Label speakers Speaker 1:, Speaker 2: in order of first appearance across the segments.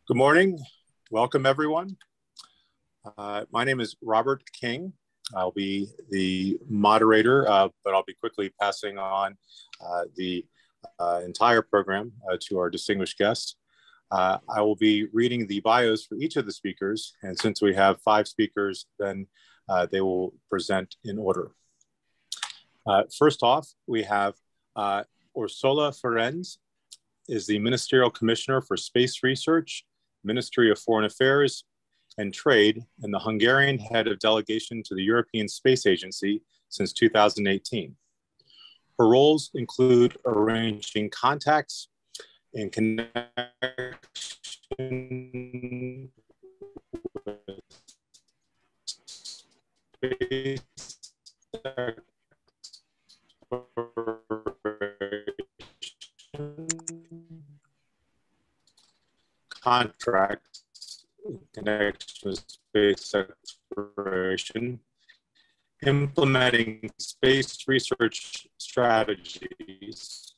Speaker 1: Good morning. Welcome, everyone. My name is Robert King. I'll be the moderator, but I'll be quickly passing on the entire program to our distinguished guests. I will be reading the bios for each of the speakers, and since we have 5 speakers, then they will present in order. First off, we have Ursula Ferenc is the Ministerial Commissioner for Space Research, Ministry of Foreign Affairs and Trade, and the Hungarian head of delegation to the European Space Agency since 2018. Her roles include arranging contacts and connection with space contracts in connection with space exploration, implementing space research strategies,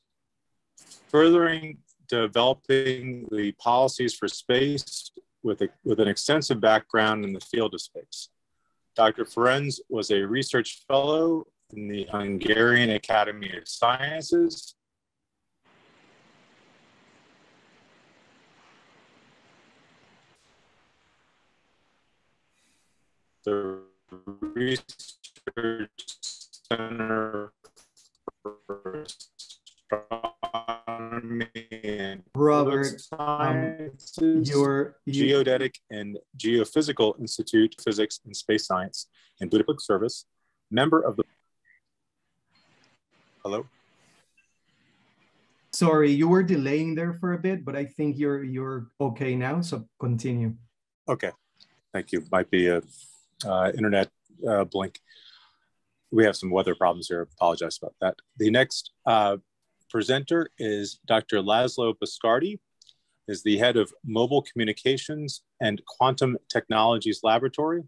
Speaker 1: furthering developing the policies for space with an extensive background in the field of space. Dr. Ferenc was a research fellow in the Hungarian Academy of Sciences, the Research Center for Astronomy and
Speaker 2: Robert,
Speaker 1: Sciences, Geodetic and Geophysical Institute of Physics and Space Science in Budapest Service, member of the... Hello?
Speaker 2: Sorry, you were delaying there for a bit, but I think you're okay now, so continue.
Speaker 1: Okay, thank you. Might be a internet blink. We have some weather problems here. Apologize about that. The next presenter is Dr. Laszlo Biscardi, is the head of Mobile Communications and Quantum Technologies Laboratory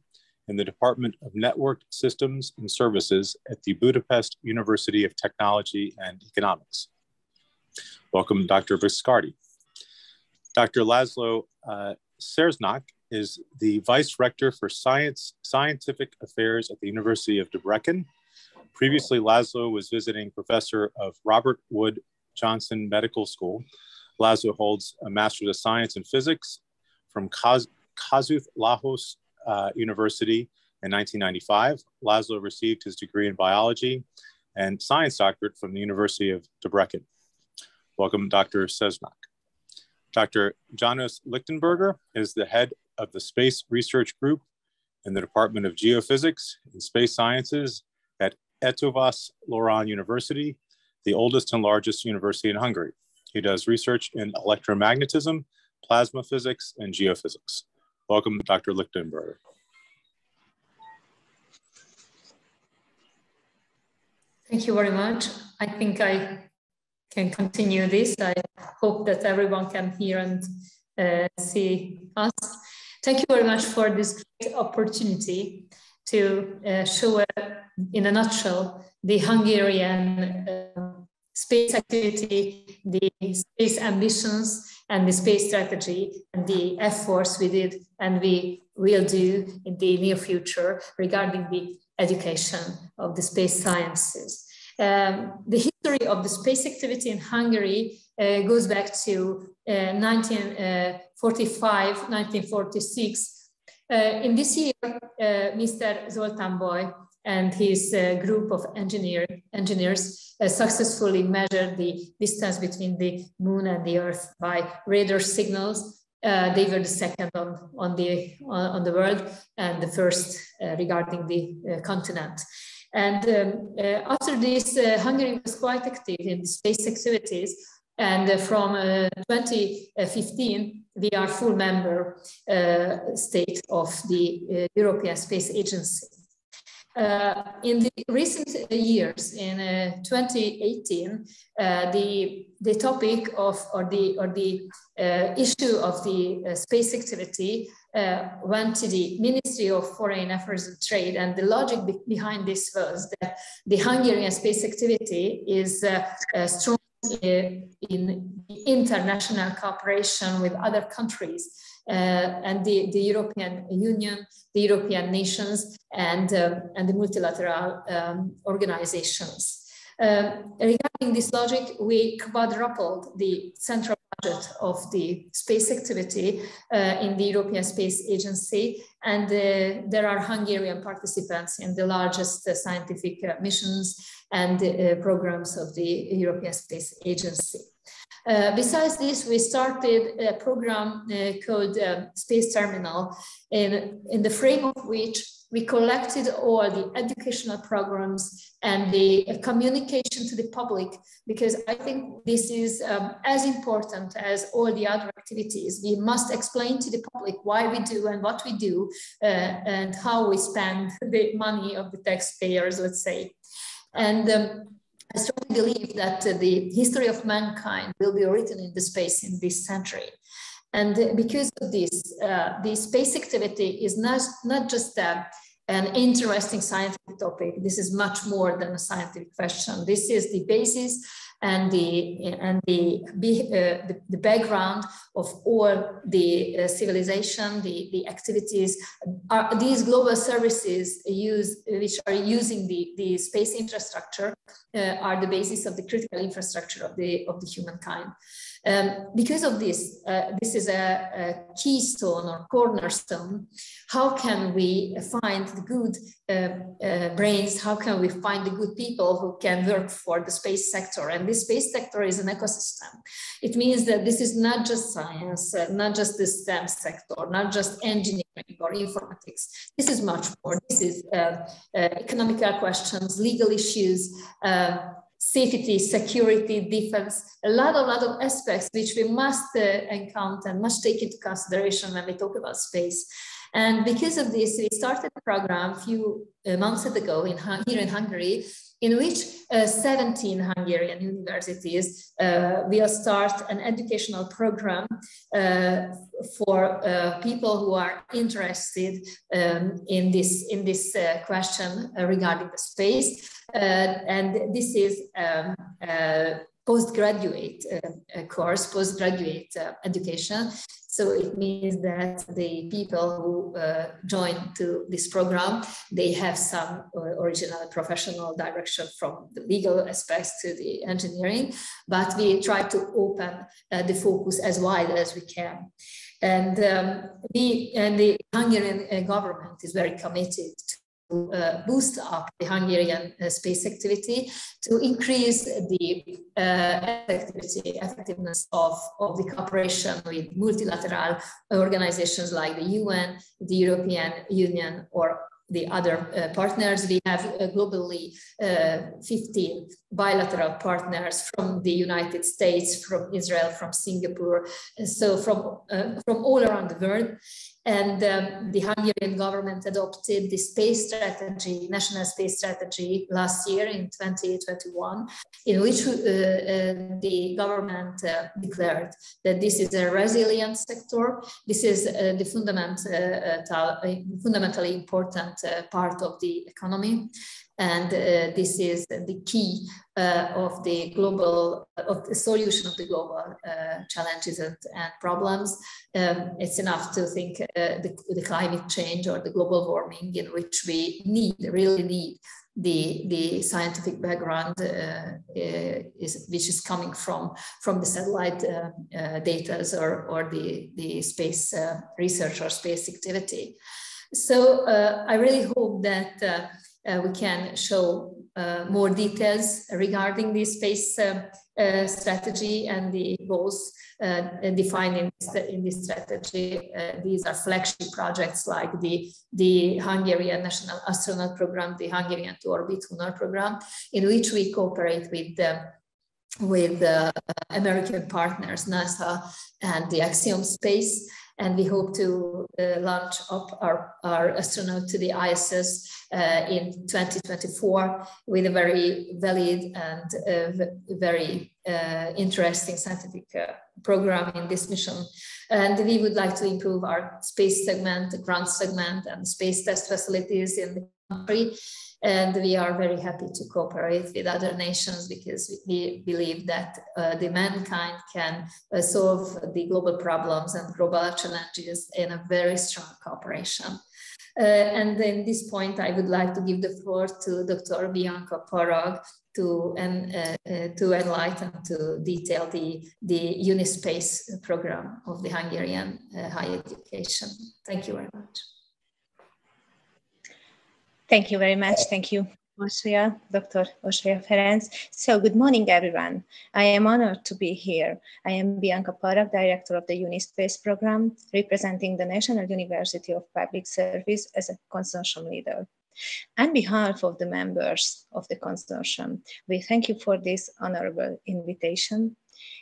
Speaker 1: in the Department of Networked Systems and Services at the Budapest University of Technology and Economics. Welcome, Dr. Biscardi. Dr. Laszlo Szerzsák is the Vice Rector for Scientific Affairs at the University of Debrecen. Previously, Laszlo was visiting professor of Robert Wood Johnson Medical School. Laszlo holds a Master's of Science in Physics from Kossuth Lajos University in 1995. Laszlo received his degree in biology and science doctorate from the University of Debrecen. Welcome, Dr. Szerzsák. Dr. János Lichtenberger is the head of the Space Research Group in the Department of Geophysics and Space Sciences at Eötvös Loránd University, the oldest and largest university in Hungary. He does research in electromagnetism, plasma physics, and geophysics. Welcome, Dr. Lichtenberger.
Speaker 3: Thank you very much. I think I can continue this. I hope that everyone can hear and see us. Thank you very much for this great opportunity to show in a nutshell the Hungarian space activity, the space ambitions, and the space strategy, and the efforts we did and we will do in the near future regarding the education of the space sciences. The history of the space activity in Hungary goes back to 1945, 1946. In this year, Mr. Zoltán Boy and his group of engineers successfully measured the distance between the moon and the Earth by radar signals. They were the second on the world and the first regarding the continent. And after this, Hungary was quite active in the space activities. And from 2015, we are full member state of the European Space Agency. In the recent years, in 2018, the topic of or the issue of the space activity went to the Ministry of Foreign Affairs and Trade, and the logic behind this was that the Hungarian space activity is strongly in international cooperation with other countries and the European Union, the European nations, and the multilateral organizations. Regarding this logic, we quadrupled the central budget of the space activity in the European Space Agency, and there are Hungarian participants in the largest scientific missions and programs of the European Space Agency. Besides this, we started a program called Space Terminal, in the frame of which we collected all the educational programs and the communication to the public, because I think this is as important as all the other activities. We must explain to the public why we do and what we do and how we spend the money of the taxpayers, let's say. And I strongly believe that the history of mankind will be written in the space in this century. And because of this, the space activity is not just an interesting scientific topic. This is much more than a scientific question. This is the basis and the background of all the civilization, the activities. These global services which are using the space infrastructure are the basis of the critical infrastructure of the humankind. Because of this, this is a keystone or cornerstone. How can we find the good brains? How can we find the good people who can work for the space sector? And this space sector is an ecosystem. It means that this is not just science, not just the STEM sector, not just engineering or informatics. This is much more. This is economical questions, legal issues, safety, security, defense, a lot of aspects which we must encounter and must take into consideration when we talk about space. And because of this, we started a program a few months ago here in Hungary, in which 17 Hungarian universities will start an educational program for people who are interested in this question regarding the space. And this is postgraduate course, postgraduate education. So it means that the people who join to this program, they have some original professional direction from the legal aspects to the engineering, but we try to open the focus as wide as we can. And the Hungarian government is very committed to boost up the Hungarian space activity, to increase the effectiveness of the cooperation with multilateral organizations like the UN, the European Union, or the other partners. We have globally 15 bilateral partners from the United States, from Israel, from Singapore, so from all around the world. And the Hungarian government adopted the space strategy, national space strategy last year in 2021, in which the government declared that this is a resilient sector. This is the fundamentally important part of the economy. And this is the key of the solution of the global challenges and problems. It's enough to think the climate change or the global warming, in which we really need the scientific background which is coming from the satellite data or the space research or space activity. So I really hope that we can show more details regarding the space strategy and the goals defined in this strategy. These are flagship projects like the Hungarian National Astronaut Program, the Hungarian To Orbit Lunar Program, in which we cooperate with American partners, NASA and the Axiom Space. And we hope to launch up our astronaut to the ISS in 2024 with a very valid and very interesting scientific program in this mission. And we would like to improve our space segment, the ground segment, and space test facilities in the country. And we are very happy to cooperate with other nations because we believe that the mankind can solve the global problems and global challenges in a very strong cooperation. And in this point, I would like to give the floor to Dr. Bianca Parag to enlighten, to detail the UniSpace program of the Hungarian higher education. Thank you very much.
Speaker 4: Thank you very much. Thank you, Auszria, Dr. Auszria Ferenc. So good morning, everyone. I am honored to be here. I am Bianca Parag, Director of the UniSpace program, representing the National University of Public Service as a consortium leader. On behalf of the members of the consortium, we thank you for this honorable invitation.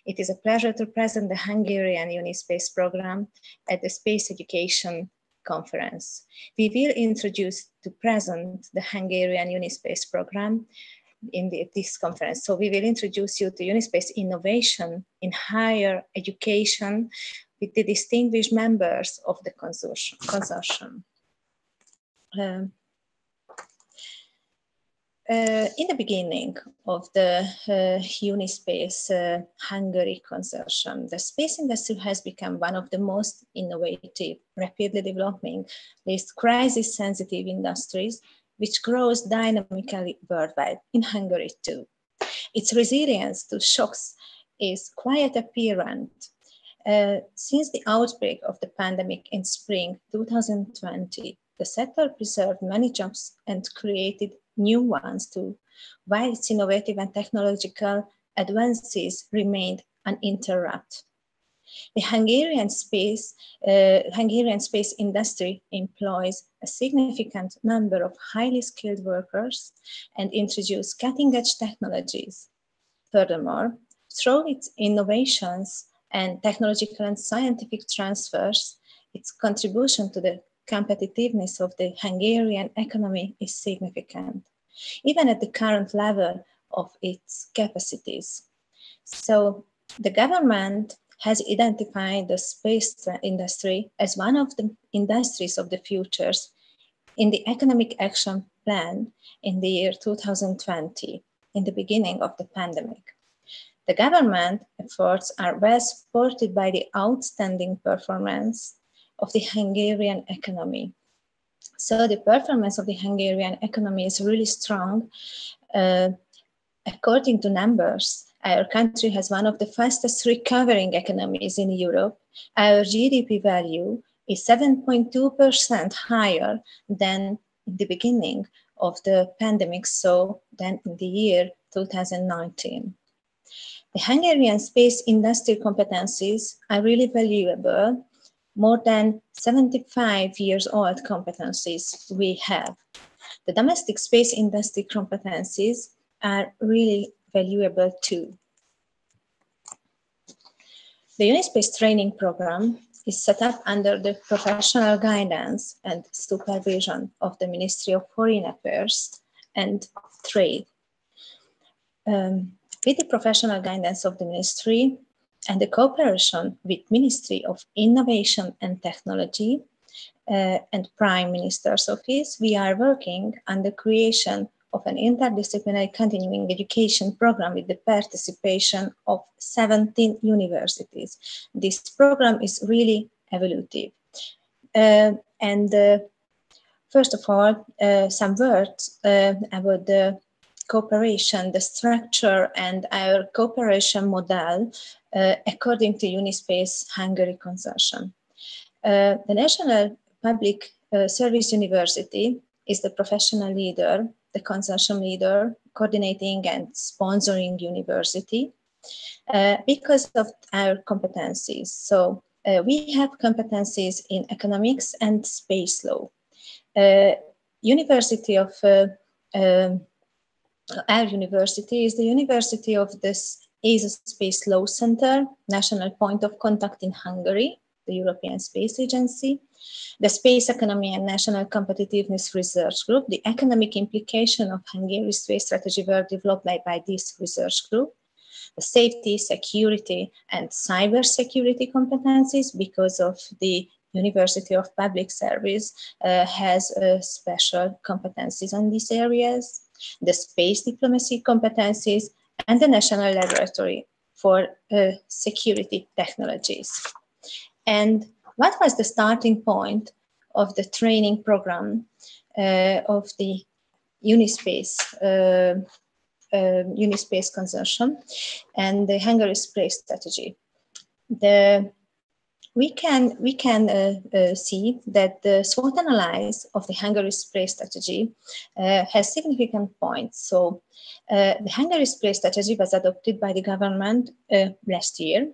Speaker 4: It is a pleasure to present the Hungarian UniSpace program at the Space Education Conference. We will introduce to present the Hungarian UniSpace program in this conference. So we will introduce you to UniSpace innovation in higher education with the distinguished members of the consortium. In the beginning of the UniSpace Hungary consortium, the space industry has become one of the most innovative, rapidly developing, least crisis-sensitive industries, which grows dynamically worldwide, in Hungary too. Its resilience to shocks is quite apparent. Since the outbreak of the pandemic in spring 2020, the sector preserved many jobs and created new ones too, while its innovative and technological advances remained uninterrupted. The Hungarian space industry employs a significant number of highly skilled workers and introduces cutting-edge technologies. Furthermore, through its innovations and technological and scientific transfers, its contribution to the competitiveness of the Hungarian economy is significant, even at the current level of its capacities. So the government has identified the space industry as one of the industries of the futures in the Economic Action Plan in the year 2020, in the beginning of the pandemic. The government efforts are well supported by the outstanding performance of the Hungarian economy. So the performance of the Hungarian economy is really strong. According to numbers, our country has one of the fastest recovering economies in Europe. Our GDP value is 7.2% higher than in the beginning of the pandemic, so than in the year 2019. The Hungarian space industry competencies are really valuable. More than 75 years old competencies we have. The domestic space industry competencies are really valuable too. The UniSpace training program is set up under the professional guidance and supervision of the Ministry of Foreign Affairs and Trade. With the professional guidance of the ministry, and the cooperation with Ministry of Innovation and Technology and Prime Minister's Office, we are working on the creation of an interdisciplinary continuing education program with the participation of 17 universities. This program is really evolutive. First of all, some words about the cooperation, the structure, and our cooperation model according to UniSpace Hungary consortium. The National Public Service University is the professional leader, the consortium leader, coordinating and sponsoring university because of our competencies. So we have competencies in economics and space law. Our university is the University of this ESA Space Law Center, national point of contact in Hungary, the European Space Agency, the Space Economy and National Competitiveness Research Group. The economic implication of Hungary's space strategy were developed by this research group. The safety, security, and cyber security competencies because of the University of Public Service has special competencies on these areas, the space diplomacy competencies, and the National Laboratory for Security Technologies. And what was the starting point of the training program of the UniSpace consortium and the Hungary space strategy? We can see that the SWOT analysis of the Hungary space strategy has significant points. So the Hungary space strategy was adopted by the government last year,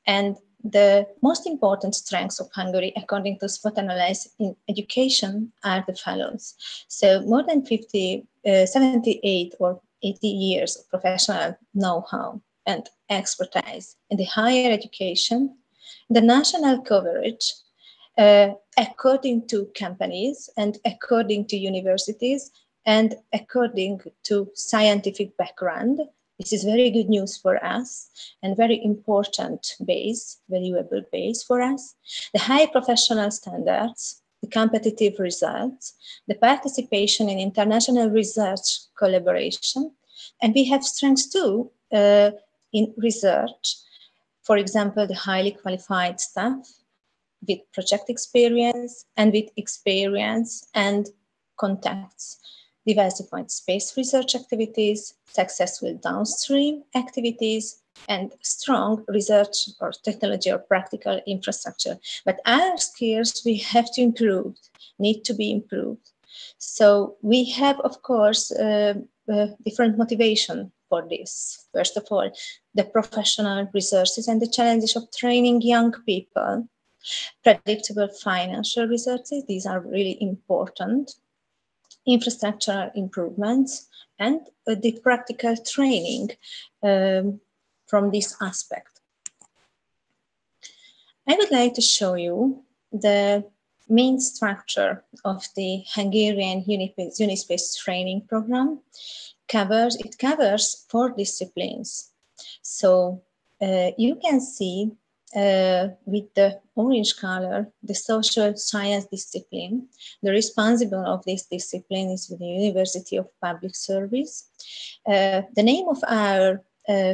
Speaker 4: and the most important strengths of Hungary, according to SWOT analysis in education, are the follows. So more than 78 or 80 years of professional know-how and expertise in the higher education, the national coverage, according to companies and according to universities and according to scientific background. This is very good news for us and very important base, valuable base for us. The high professional standards, the competitive results, the participation in international research collaboration, and we have strengths too in research. For example, the highly qualified staff with project experience and with experience and contacts, diversified space research activities, successful downstream activities, and strong research or technology or practical infrastructure. But our skills we have to improve, need to be improved. So we have, of course, different motivation for this. First of all, the professional resources and the challenges of training young people, predictable financial resources, these are really important, infrastructural improvements, and the practical training from this aspect. I would like to show you the main structure of the Hungarian UniSpace training program. It covers 4 disciplines. So you can see with the orange color, the social science discipline. The responsible of this discipline is the University of Public Service. The name of our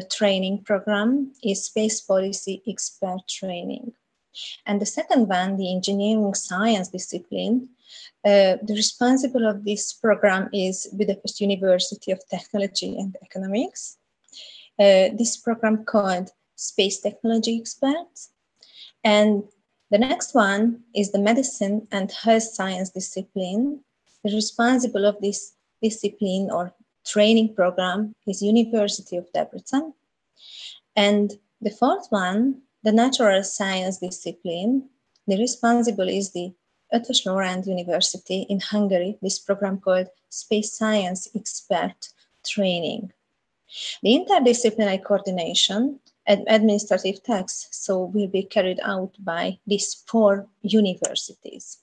Speaker 4: training program is Space Policy Expert Training. And the second one, the engineering science discipline, the responsible of this program is Budapest University of Technology and Economics. This program called Space Technology Experts. And the next one is the medicine and health science discipline. The responsible of this discipline or training program is University of Debrecen. And the fourth one, the natural science discipline, the responsible is the Eötvös Loránd University in Hungary, this program called Space Science Expert Training. The interdisciplinary coordination and administrative tasks will be carried out by these 4 universities.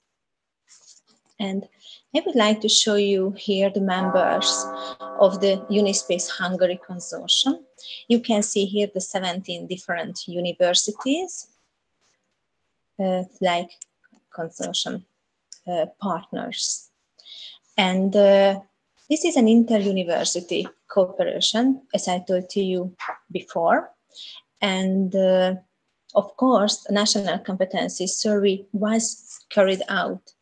Speaker 4: And I would like to show you here the members of the UniSpace Hungary consortium. You can see here the 17 different universities, like consortium partners. And this is an inter-university cooperation, as I told to you before. And of course, the national competency survey was carried out.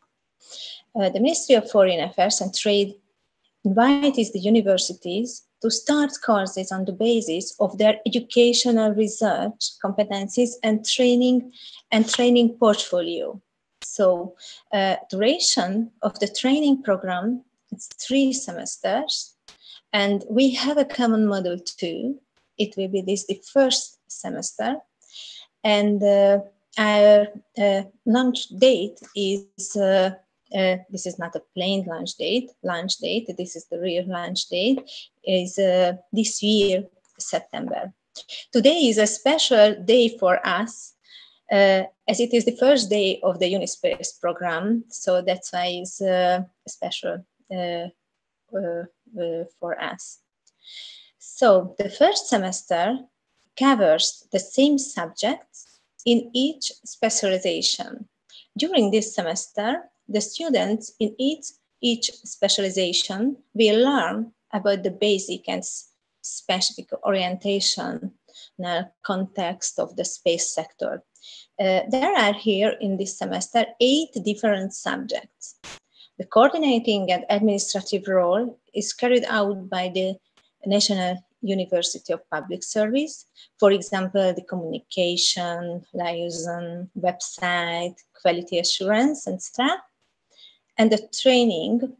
Speaker 4: The Ministry of Foreign Affairs and Trade invited the universities to start courses on the basis of their educational research competencies and training portfolio. So duration of the training program is 3 semesters, and we have a common module too. It will be the first semester, and our launch date is this is not a plain launch date. This is the real launch date. Is this year, September. Today is a special day for us, as it is the first day of the UniSpace program. So that's why it's special for us. So the first semester covers the same subjects in each specialization. During this semester, the students in each specialization will learn about the basic and specific orientation context of the space sector. There are here in this semester 8 different subjects. The coordinating and administrative role is carried out by the National University of Public Service. For example, the communication, liaison, website, quality assurance, and staff. And the training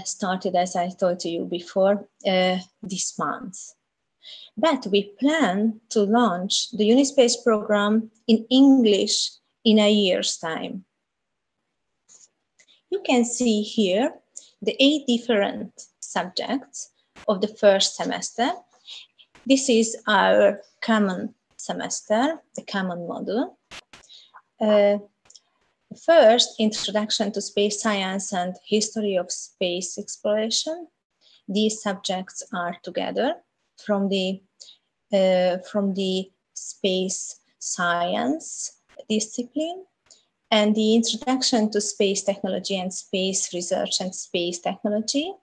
Speaker 4: started, as I told you before, this month. But we plan to launch the UniSpace program in English in a year's time. You can see here the 8 different subjects of the first semester. This is our common semester, the common module. First, introduction to space science and history of space exploration. These subjects are together from the space science discipline, and the introduction to space technology and space research and space technology.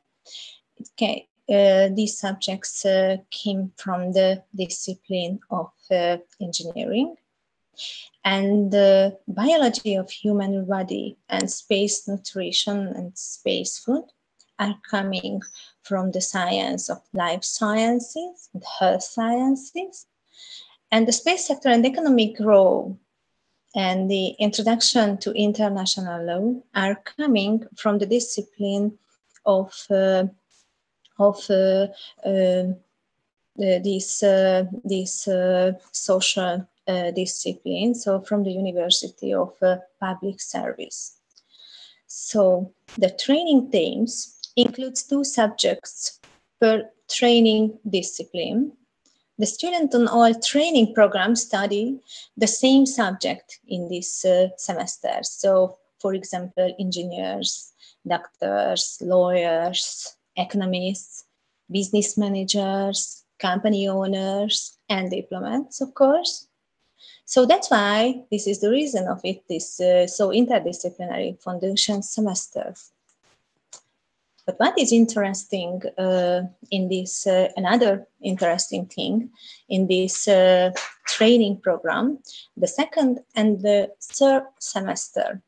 Speaker 4: Okay, these subjects came from the discipline of engineering. And the biology of human body and space nutrition and space food are coming from the science of life sciences and health sciences. And the space sector and economic role and the introduction to international law are coming from the discipline of this social discipline, so from the University of Public Service. So the training themes includes 2 subjects per training discipline. The students on all training programs study the same subject in this semester. So, for example, engineers, doctors, lawyers, economists, business managers, company owners, and diplomats, of course. So that's why this is the reason of it, this so interdisciplinary foundation semester. But what is interesting in this, another interesting thing in this training program, the second and the third semester.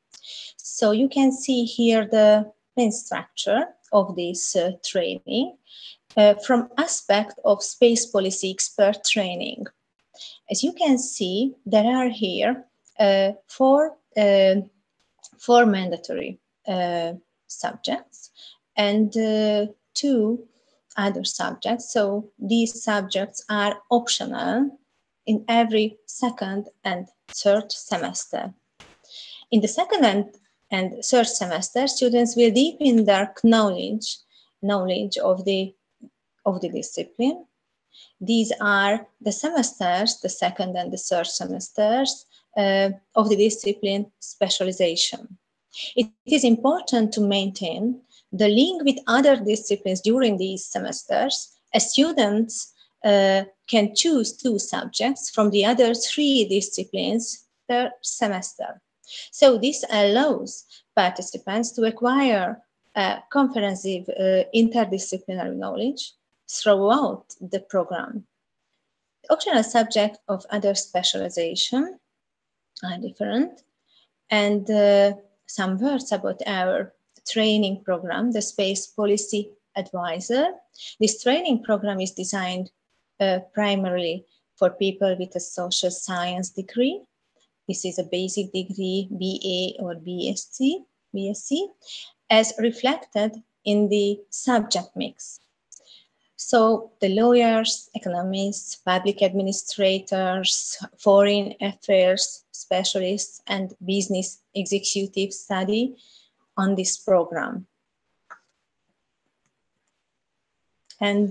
Speaker 4: So you can see here the main structure of this training from aspect of space policy expert training. As you can see, there are here 4 mandatory subjects and 2 other subjects. So these subjects are optional in every second and third semester. In the second and third semester, students will deepen their knowledge of the discipline. These are the semesters, the second and the third semesters of the discipline specialization. It is important to maintain the link with other disciplines during these semesters, as students can choose 2 subjects from the other 3 disciplines per semester. So this allows participants to acquire comprehensive interdisciplinary knowledge throughout the program. The optional subjects of other specialization are different. And some words about our training program, the Space Policy Advisor. This training program is designed primarily for people with a social science degree. This is a basic degree, BA or BSc, as reflected in the subject mix. So the lawyers, economists, public administrators, foreign affairs specialists, and business executives study on this program. And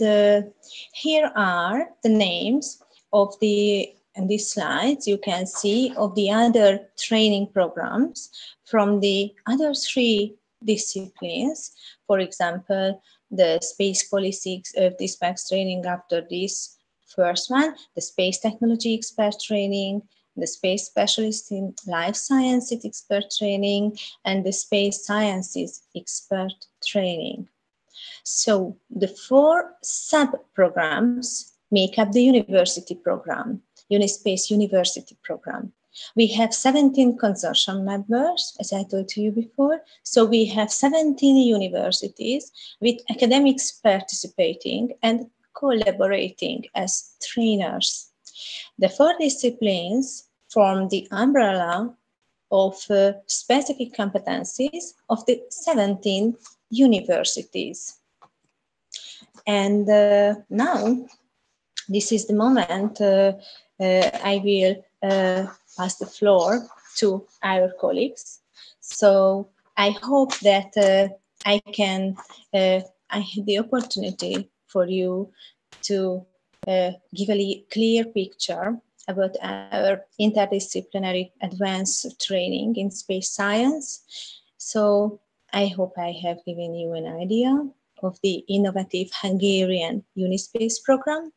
Speaker 4: here are the names of in these slides, you can see of the other training programs from the other 3 disciplines. For example, the space policy dispatch training after this first one, the space technology expert training, the space specialist in life sciences expert training, and the space sciences expert training. So the 4 sub-programs make up the university program, UniSpace University program. We have 17 consortium members, as I told you before. So we have 17 universities with academics participating and collaborating as trainers. The 4 disciplines form the umbrella of specific competencies of the 17 universities. And now, this is the moment I will pass the floor to our colleagues. So I hope that I have the opportunity for you to give a clear picture about our interdisciplinary advanced training in space science. So I hope I have given you an idea of the innovative Hungarian UniSpace program,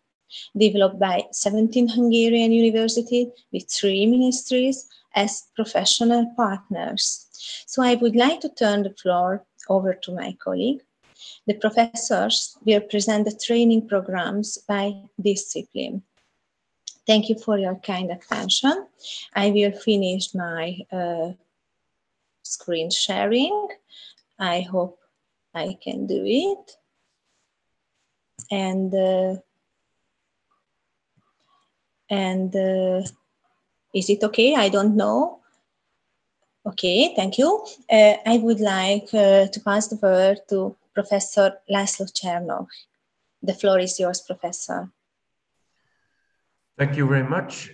Speaker 4: developed by 17 Hungarian universities with 3 ministries as professional partners. So I would like to turn the floor over to my colleague. The professors will present the training programs by discipline. Thank you for your kind attention. I will finish my screen sharing. I hope I can do it. And is it okay? I don't know. Okay, thank you. I would like to pass the word to Professor László Csernok. The floor is yours, Professor.
Speaker 5: Thank you very much.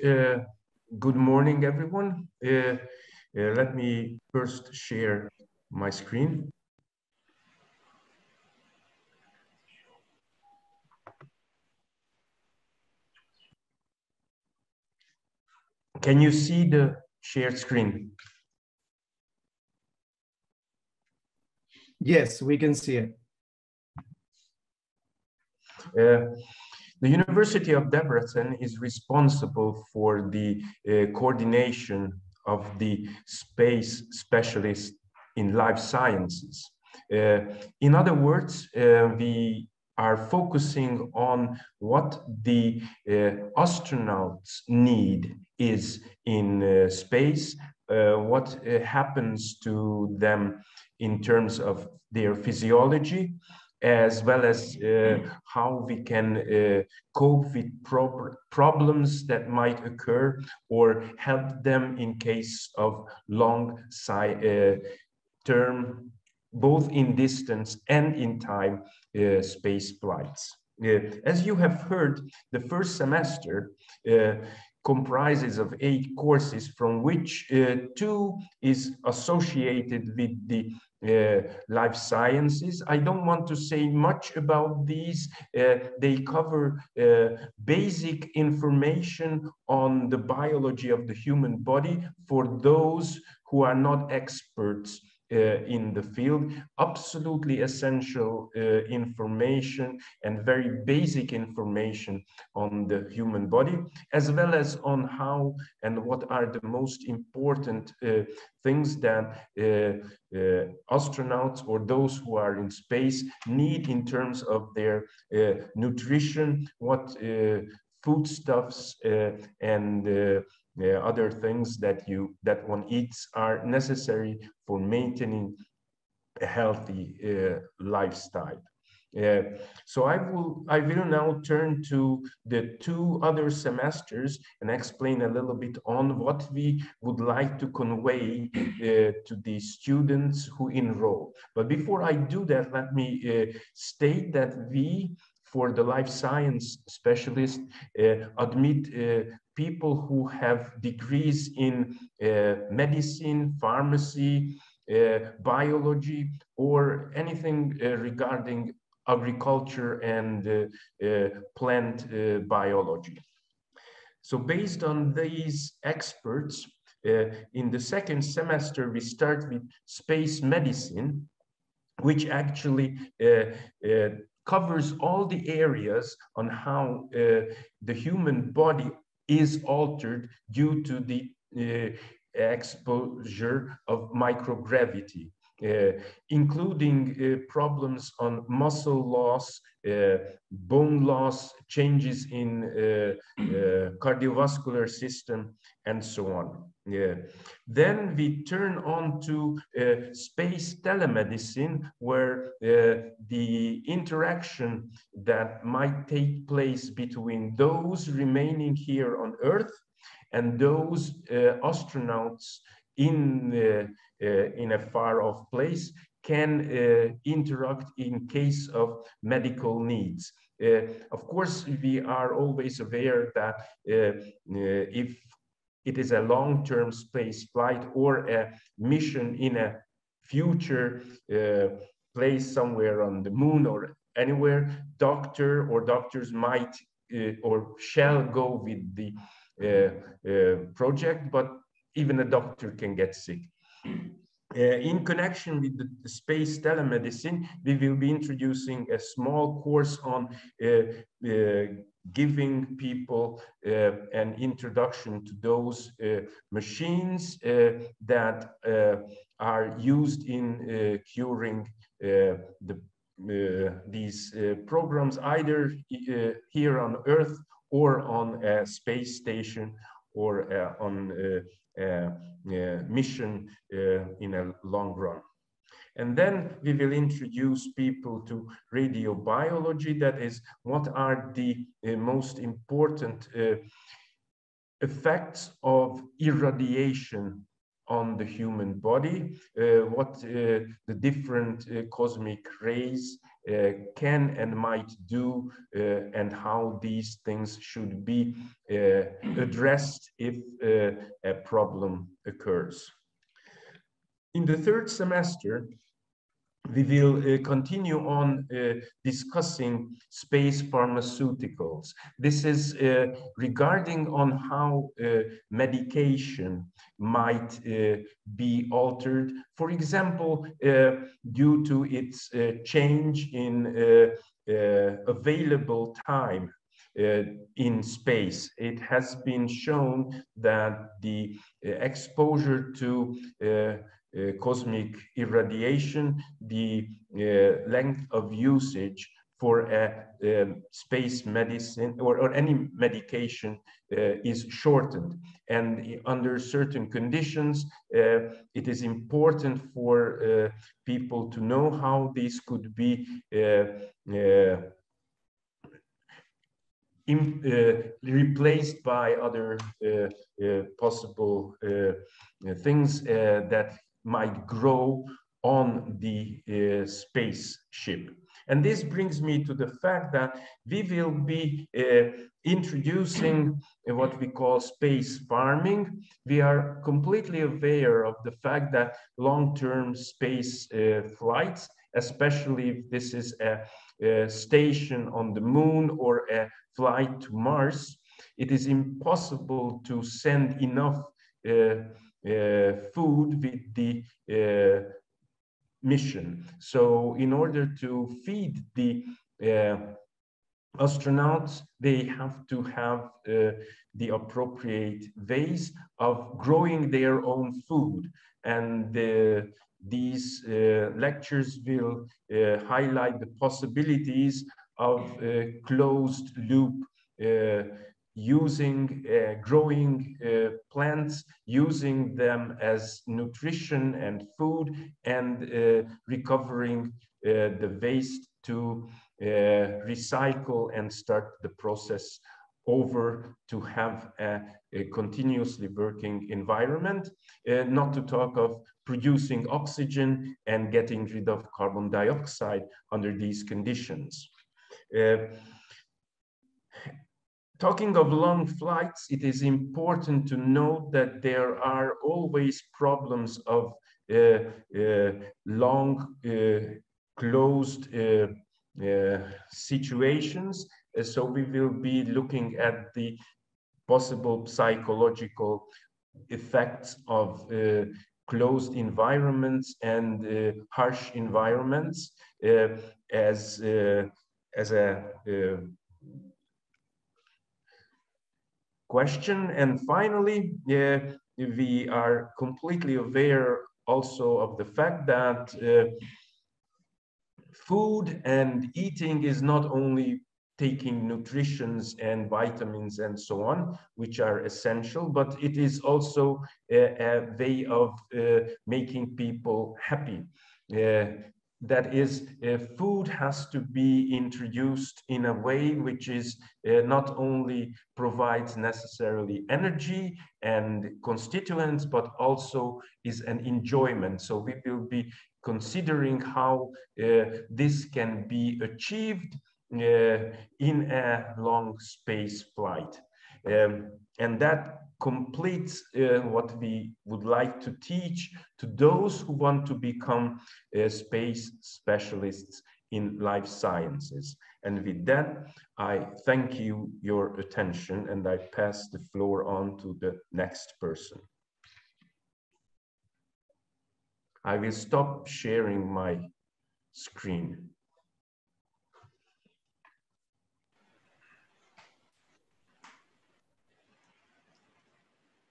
Speaker 5: Good morning, everyone. Let me first share my screen. Can you see the shared screen?
Speaker 2: Yes, we can see it.
Speaker 5: The University of Debrecen is responsible for the coordination of the space specialists in life sciences. In other words, we are focusing on what the astronauts need is in space, what happens to them in terms of their physiology, as well as how we can cope with problems that might occur or help them in case of long term, both in distance and in time, space flights. As you have heard, the first semester comprises of 8 courses, from which 2 is associated with the life sciences. I don't want to say much about these. They cover basic information on the biology of the human body for those who are not experts in the field. Absolutely essential information and very basic information on the human body, as well as on how and what are the most important things that astronauts or those who are in space need in terms of their nutrition, what foodstuffs and other things that one eats are necessary for maintaining a healthy lifestyle. So I will now turn to the 2 other semesters and explain a little bit on what we would like to convey to the students who enroll. But before I do that, let me state that we, for the life science specialist, admit people who have degrees in medicine, pharmacy, biology, or anything regarding agriculture and plant biology. So based on these experts, in the second semester, we start with space medicine, which actually covers all the areas on how the human body is altered due to the exposure of microgravity, including problems on muscle loss, bone loss, changes in cardiovascular system, and so on. Then we turn on to space telemedicine, where the interaction that might take place between those remaining here on Earth and those astronauts in a far-off place can interact in case of medical needs. Of course, we are always aware that if it is a long-term space flight or a mission in a future place somewhere on the moon or anywhere, doctors might or shall go with the project, but even a doctor can get sick. In connection with the space telemedicine, we will be introducing a small course on giving people an introduction to those machines that are used in curing these programs, either here on Earth or on a space station or on a mission in a long run. And then we will introduce people to radiobiology, that is, what are the most important effects of irradiation on the human body, what the different cosmic rays can and might do, and how these things should be addressed if a problem occurs. In the third semester, we will continue on discussing space pharmaceuticals. This is regarding on how medication might be altered, for example, due to its change in available time in space. It has been shown that the exposure to cosmic irradiation, the length of usage for a space medicine or any medication is shortened. And under certain conditions, it is important for people to know how these could be replaced by other possible things that might grow on the spaceship. And this brings me to the fact that we will be introducing what we call space farming. We are completely aware of the fact that long-term space flights, especially if this is a station on the moon or a flight to Mars, it is impossible to send enough food with the mission. So in order to feed the astronauts, they have to have the appropriate ways of growing their own food. And these lectures will highlight the possibilities of closed loop using growing plants, using them as nutrition and food, and recovering the waste to recycle and start the process over to have a continuously working environment, not to talk of producing oxygen and getting rid of carbon dioxide under these conditions. Talking of long flights, it is important to note that there are always problems of long closed situations. So we will be looking at the possible psychological effects of closed environments and harsh environments as a question. And finally, we are completely aware also of the fact that food and eating is not only taking nutritions and vitamins and so on, which are essential, but it is also a way of making people happy. That is, food has to be introduced in a way which is not only provides necessarily energy and constituents, but also is an enjoyment. So we will be considering how this can be achieved in a long space flight. And that completes what we would like to teach to those who want to become space specialists in life sciences. And with that, I thank you your attention, and I pass the floor on to the next person. I will stop sharing my screen.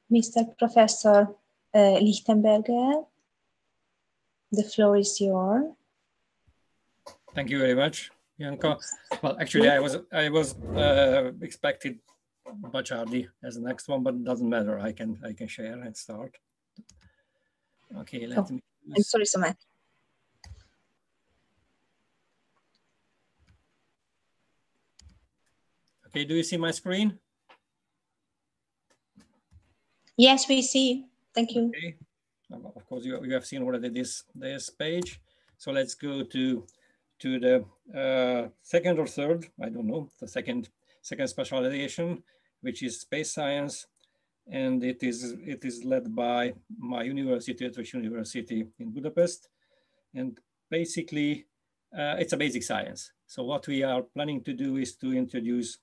Speaker 4: Mr. Professor Lichtenberger, the floor is yours.
Speaker 6: Thank you very much, Bianca. Well, actually, I was expected Bachardi as the next one, but it doesn't matter. I can share and start. Okay, let me.
Speaker 4: I'm sorry so much.
Speaker 6: Okay, do you see my screen?
Speaker 4: Yes, we see. Thank you.
Speaker 6: Okay. Of course, you have seen already this page. So let's go to the second or third, I don't know, the second specialization, which is space science, and it is led by my university, Eötvös University in Budapest, and basically it's a basic science. So what we are planning to do is to introduce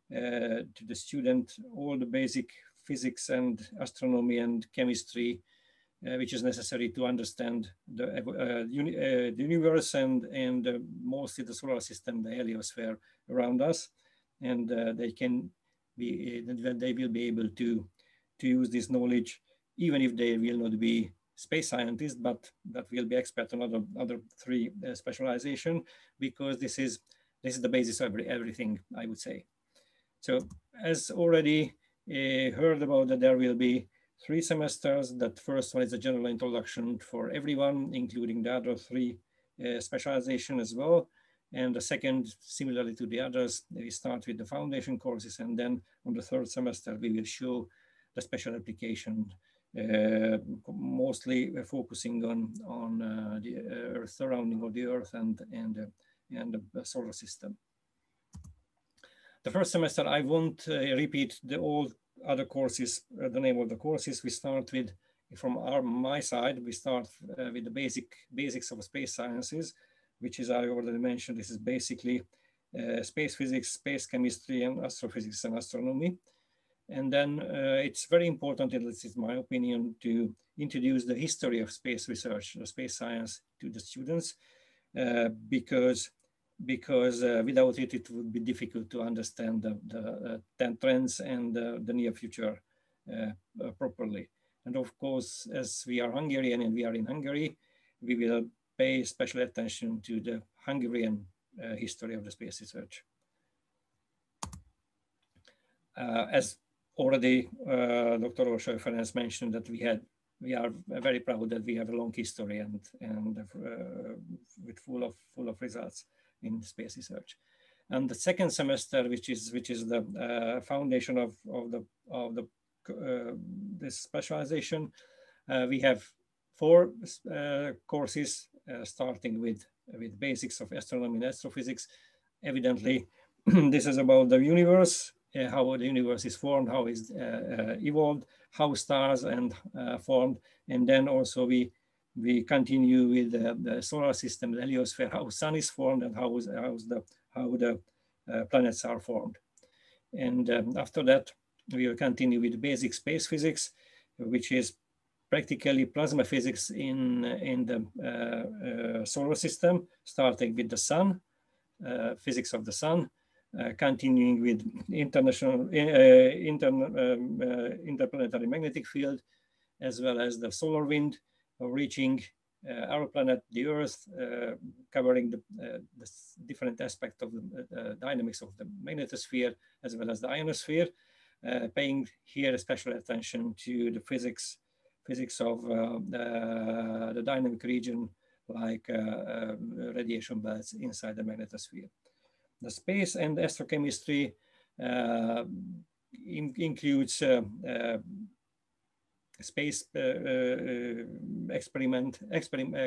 Speaker 6: to the student all the basic physics and astronomy and chemistry, which is necessary to understand the universe and mostly the solar system, the heliosphere around us, and they will be able to use this knowledge, even if they will not be space scientists, but that will be expert on other three specialization, because this is the basis of everything, I would say. So as already heard about, that there will be 3 semesters. That first one is a general introduction for everyone, including the other 3 specialization as well. And the second, similarly to the others, we start with the foundation courses, and then on the 3rd semester we will show the special application, mostly focusing on the Earth surrounding of the Earth and the solar system. The first semester, I won't repeat all other courses, the name of the courses. We start with, from my side, we start with the basics of space sciences, which is, I already mentioned, this is basically space physics, space chemistry, and astrophysics and astronomy. And then it's very important, and this is my opinion, to introduce the history of space research, space science, to the students, because without it, it would be difficult to understand the trends and the near future properly. And of course, as we are Hungarian and we are in Hungary, we will pay special attention to the Hungarian history of the space research. As already Dr. Orsolfer has mentioned, that we are very proud that we have a long history and with full of results in space research. And the second semester, which is the foundation of this specialization, we have 4 courses starting with basics of astronomy and astrophysics. Evidently, this is about the universe, how the universe is formed, how is evolved, how stars and formed, and then also we continue with the solar system, the heliosphere, how sun is formed, and how the planets are formed. And after that, we will continue with basic space physics, which is practically plasma physics in the solar system, starting with the sun, physics of the sun, continuing with international interplanetary magnetic field, as well as the solar wind, reaching our planet, the Earth, covering the different aspects of the dynamics of the magnetosphere, as well as the ionosphere, paying here special attention to the physics of the dynamic region, like radiation belts inside the magnetosphere. The space and astrochemistry includes space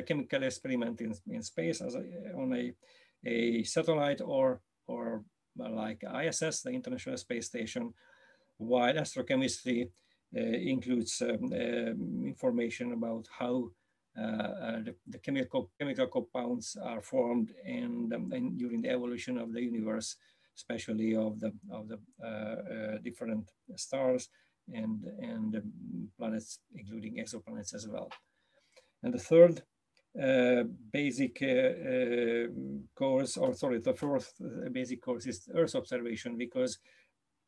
Speaker 6: chemical experiment in space on a satellite or like ISS, the International Space Station, while astrochemistry includes information about how the chemical compounds are formed and during the evolution of the universe, especially of the different stars and planets, including exoplanets as well. And the third basic course, or sorry, the fourth basic course is Earth observation, because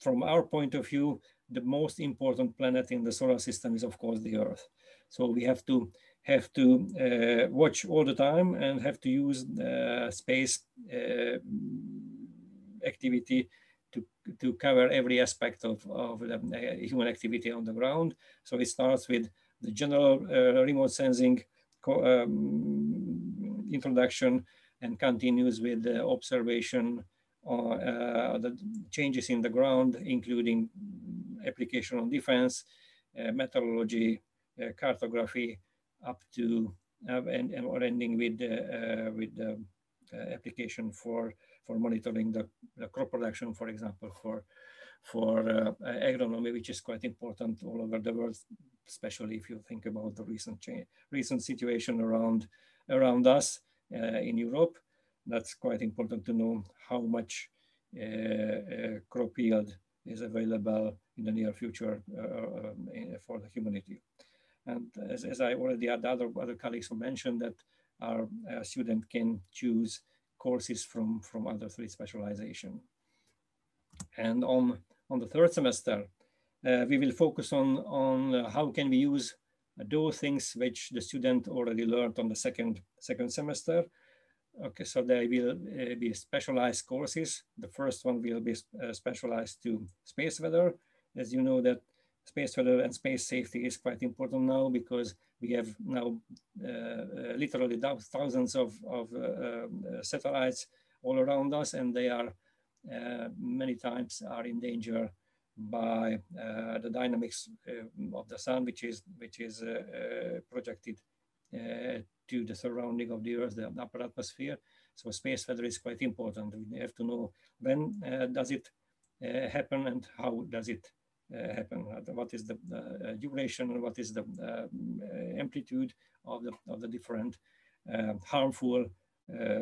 Speaker 6: from our point of view, the most important planet in the solar system is, of course, the Earth. So we have to watch all the time and have to use space activity to cover every aspect of the human activity on the ground. So it starts with the general remote sensing introduction and continues with the observation the changes in the ground, including application on defense, meteorology, cartography, up to and ending with the application for monitoring the crop production, for example, for agronomy, which is quite important all over the world, especially if you think about the recent situation around us in Europe. That's quite important to know how much crop yield is available in the near future for the humanity. And as I already had other colleagues who mentioned, that our student can choose courses from other three specialization. And on the third semester, we will focus on how can we use those things which the student already learned on the second semester. Okay, so they will be specialized courses. The first one will be specialized to space weather. As you know, that space weather and space safety is quite important now, because we have now literally thousands of satellites all around us, and they are many times are in danger by the dynamics of the sun, which is projected to the surrounding of the Earth, the upper atmosphere. So space weather is quite important. We have to know when does it happen and how does it happen. What is the duration and what is the amplitude of the different harmful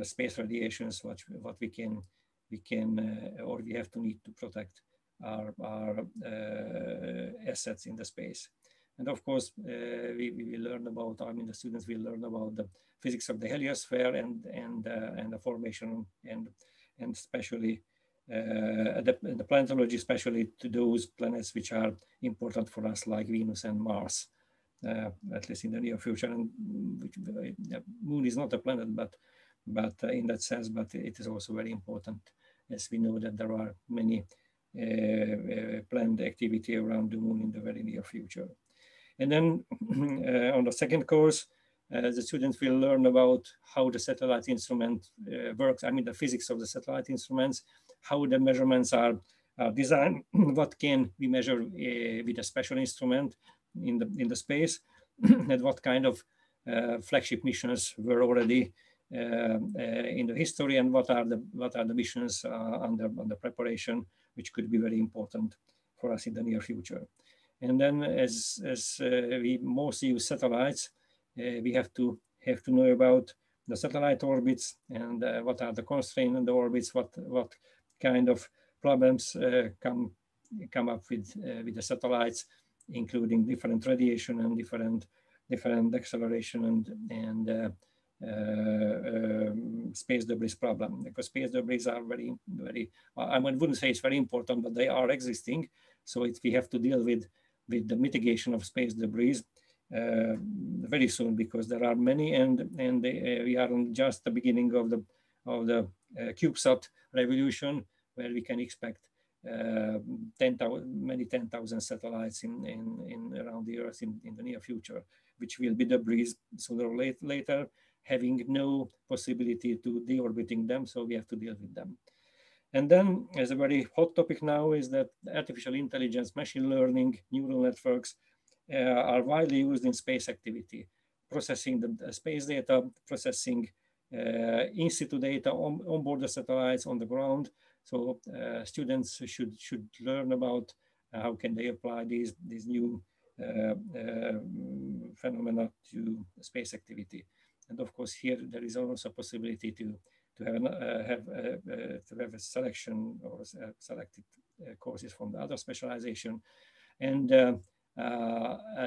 Speaker 6: space radiations, what we can or we have to need to protect our assets in the space. And of course, we will learn about, the students will learn about the physics of the heliosphere and the formation and especially the planetology, especially to those planets which are important for us, like Venus and Mars, at least in the near future. And the Moon is not a planet, but in that sense, but it is also very important, as we know that there are many planned activity around the Moon in the very near future. And then on the second course, the students will learn about how the satellite instrument works. The physics of the satellite instruments, how the measurements are designed, what can we measure with a special instrument in the space, and what kind of flagship missions were already in the history, and what are the missions under preparation, which could be very important for us in the near future. And then, as we mostly use satellites, we have to know about the satellite orbits and what are the constraints in the orbits, what kind of problems come up with the satellites, including different radiation and different acceleration and space debris problem, because space debris are I wouldn't say it's very important, but they are existing. So we have to deal with the mitigation of space debris very soon, because there are many, and we are on just the beginning of the CubeSat revolution, where we can expect many 10,000 satellites in around the Earth in the near future, which will be debris sooner or later, having no possibility to deorbiting them. So we have to deal with them. And then, as a very hot topic now, is that artificial intelligence, machine learning, neural networks are widely used in space activity, processing the space data, processing in situ data on board the satellites, on the ground. So students should learn about how can they apply these new phenomena to space activity. And of course, here there is also a possibility to have a selection or selected courses from the other specialization, and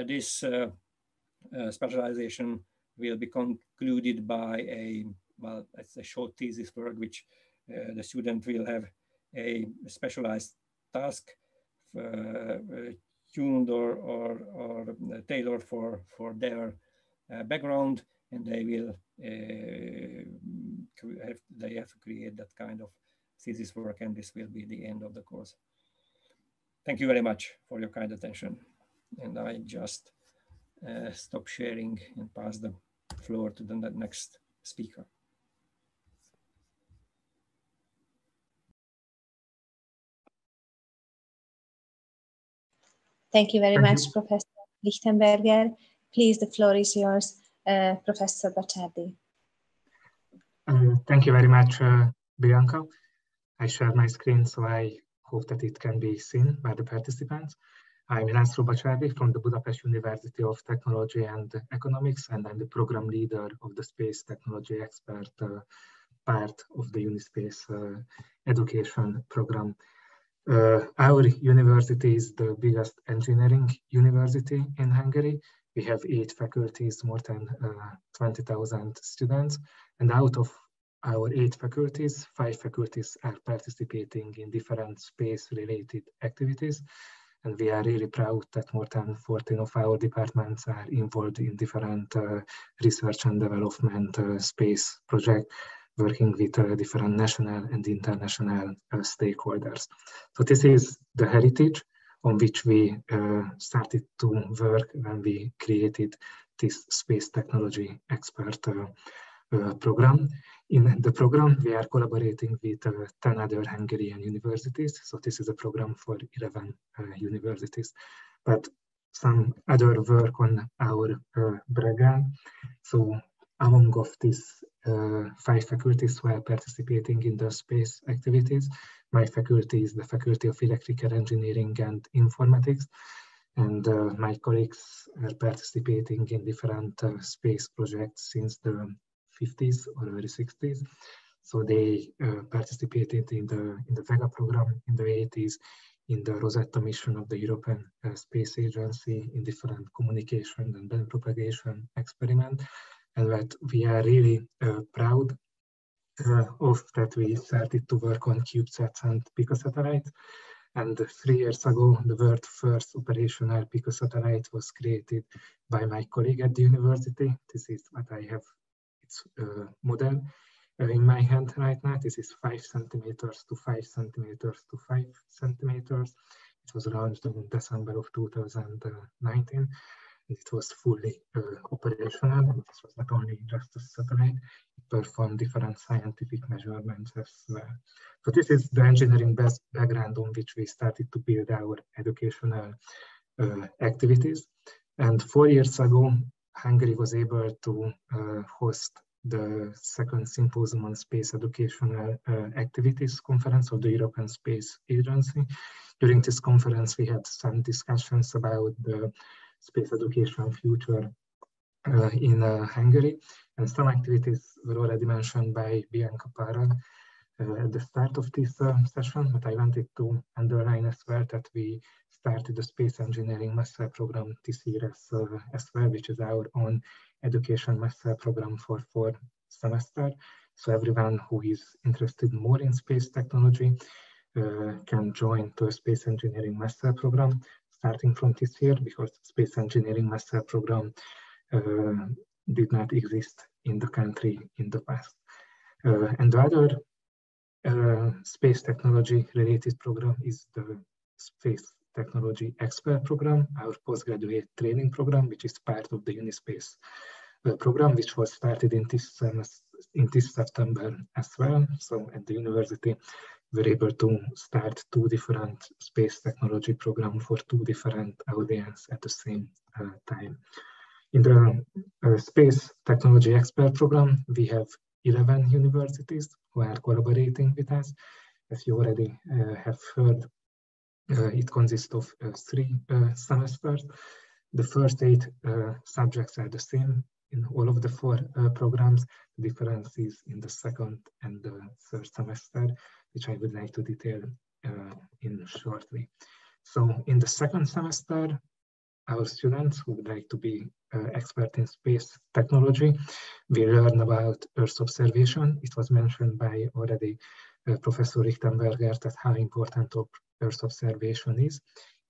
Speaker 6: this specialization will be concluded by it's a short thesis work, which the student will have a specialized task tuned or tailored for their background, and they will have to create that kind of thesis work, and this will be the end of the course. Thank you very much for your kind attention, and I just stop sharing and pass the floor to the next speaker.
Speaker 4: Thank you very much, Professor Lichtenberger. Please, the floor is yours, Professor Bacciardi.
Speaker 7: Thank you very much, Bianca. I share my screen, so I hope that it can be seen by the participants. I'm László Bacciardi from the Budapest University of Technology and Economics, and I'm the program leader of the Space Technology Expert part of the UniSpace education program. Our university is the biggest engineering university in Hungary. We have 8 faculties, more than 20,000 students, and out of our 8 faculties, 5 faculties are participating in different space-related activities. And we are really proud that more than 14 of our departments are involved in different research and development space projects, working with different national and international stakeholders. So this is the heritage on which we started to work when we created this Space Technology Expert program. In the program, we are collaborating with 10 other Hungarian universities. So this is a program for 11 universities. But some other work on our program. So among of these 5 faculties who are participating in the space activities, my faculty is the Faculty of Electrical Engineering and Informatics. And my colleagues are participating in different space projects since the 50s or early 60s. So they participated in the Vega program in the 80s, in the Rosetta mission of the European Space Agency, in different communication and band propagation experiment. And that we are really proud of that we started to work on CubeSats and picosatellites. And 3 years ago, the world's first operational picosatellite was created by my colleague at the university. This is what I have, its model in my hand right now. This is 5 centimeters to 5 centimeters to 5 centimeters. It was launched in December of 2019. It was fully operational. This was not only just a satellite, it performed different scientific measurements as well. So this is the engineering background on which we started to build our educational activities. And 4 years ago, Hungary was able to host the 2nd Symposium on Space Educational Activities Conference of the European Space Agency. During this conference, we had some discussions about the space education future in Hungary, and some activities were already mentioned by Bianca Parra. at the start of this session, but I wanted to underline as well that we started the Space Engineering Master Program this year as well, which is our own education master program for 4 semesters. So everyone who is interested more in space technology can join the Space Engineering Master Program starting from this year, because Space Engineering Master Program did not exist in the country in the past. And the other space technology related program is the Space Technology Expert Program, our postgraduate training program, which is part of the UniSpace program, which was started in this September as well. So at the university, we're able to start 2 different space technology programs for 2 different audiences at the same time. In the Space Technology Expert Program, we have 11 universities who are collaborating with us. As you already have heard, it consists of 3 semesters. The first 8 subjects are the same in all of the 4 programs. The difference is in the second and the third semester, which I would like to detail in shortly. So in the second semester, our students who would like to be expert in space technology, we learn about Earth observation. It was mentioned by already Professor Richtenberger that how important Earth observation is.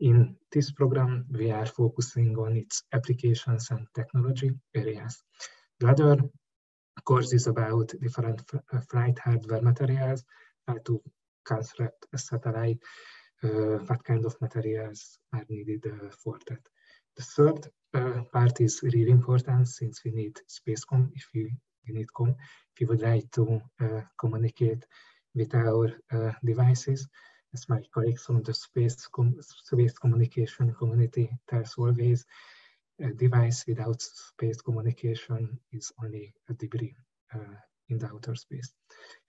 Speaker 7: In this program, we are focusing on its applications and technology areas. The other course is about different flight hardware materials, how to construct a satellite, what kind of materials are needed for that. The third part is really important, since we need SpaceCom. If you would like to communicate with our devices, as my colleagues from the space communication community tells always, a device without space communication is only a debris in the outer space.